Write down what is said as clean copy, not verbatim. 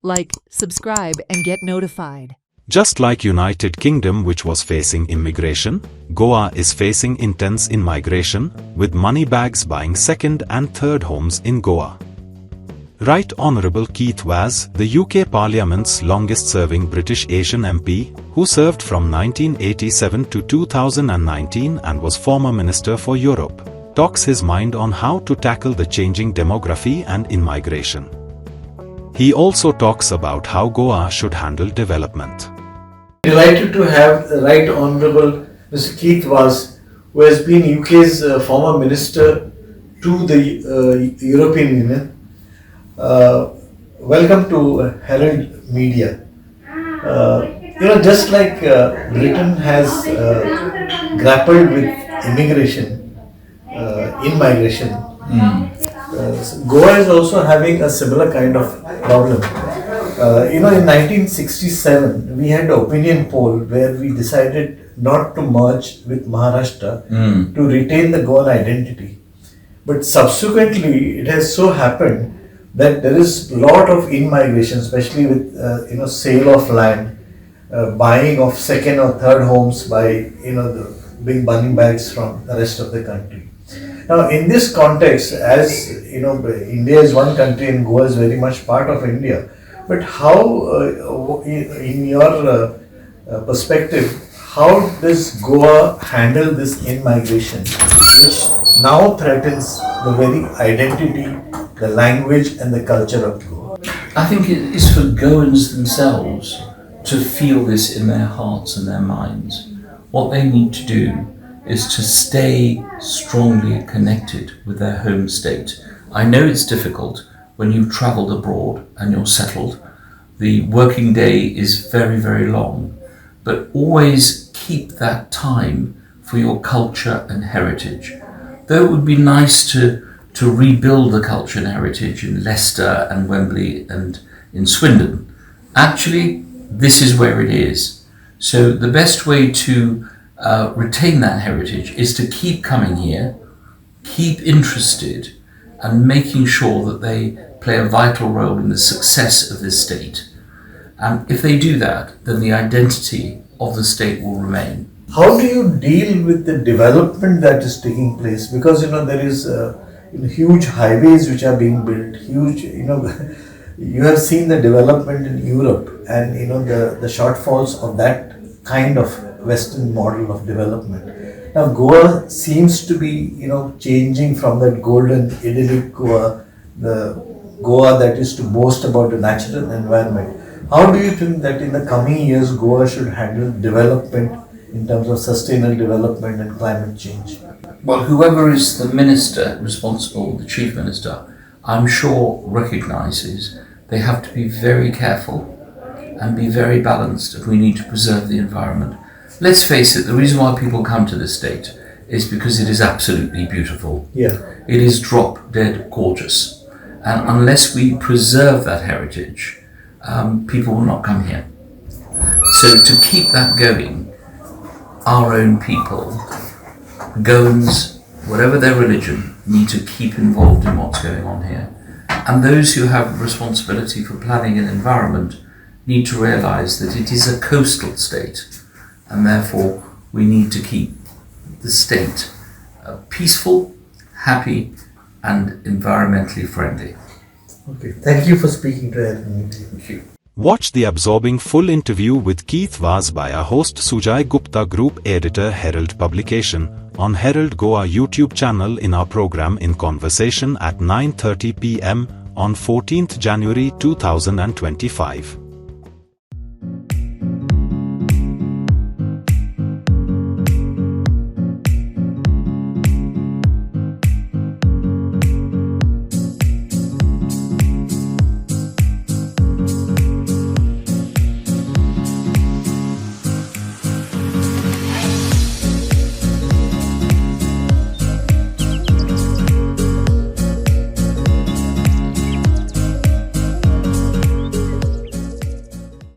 like, subscribe and get notified. Just like United Kingdom, which was facing immigration, Goa is facing intense immigration, with money bags buying second and third homes in Goa. Right Honourable Keith Vaz, the UK Parliament's longest-serving British Asian MP, who served from 1987 to 2019 and was former Minister for Europe, talks his mind on how to tackle the changing demography and immigration. He also talks about how Goa should handle development. Delighted to have the Right Honourable Mr. Keith Vaz, who has been UK's former Minister to the European Union. Welcome to Herald Media. Just like Britain has grappled with immigration, Goa is also having a similar kind of problem. In 1967, we had an opinion poll where we decided not to merge with Maharashtra to retain the Goan identity. But subsequently, it has so happened that there is a lot of in-migration, especially with sale of land, buying of second or third homes by the big money bags from the rest of the country. Now, in this context, as India is one country and Goa is very much part of India. But how, in your perspective, how does Goa handle this in-migration, which now threatens the very identity, the language and the culture of Goa? I think it is for Goans themselves to feel this in their hearts and their minds. What they need to do is to stay strongly connected with their home state. I know it's difficult when you've travelled abroad and you're settled. The working day is very, very long, but always keep that time for your culture and heritage. Though it would be nice to rebuild the culture and heritage in Leicester and Wembley and in Swindon, actually this is where it is. So the best way to retain that heritage is to keep coming here, keep interested and making sure that they play a vital role in the success of this state. And if they do that, then the identity of the state will remain. How do you deal with the development that is taking place? Because there is huge highways which are being built, huge, you have seen the development in Europe and the shortfalls of that kind of Western model of development. Now Goa seems to be changing from that golden idyllic Goa, the Goa that is to boast about the natural environment. How do you think that in the coming years Goa should handle development in terms of sustainable development and climate change? Well, whoever is the minister responsible, the chief minister, I'm sure recognises they have to be very careful and be very balanced if we need to preserve the environment. Let's face it, the reason why people come to this state is because it is absolutely beautiful. Yeah. It is drop dead gorgeous. And unless we preserve that heritage, people will not come here. So to keep that going, our own people, Goans, whatever their religion, need to keep involved in what's going on here. And those who have responsibility for planning an environment need to realise that it is a coastal state, and therefore we need to keep the state peaceful, happy and environmentally friendly. Okay, thank you for speaking to us. Thank you. Watch the absorbing full interview with Keith Vaz by our host Sujay Gupta, Group Editor, Herald Publication, on Herald Goa YouTube channel in our program In Conversation at 9:30 p.m. on 14th January 2025.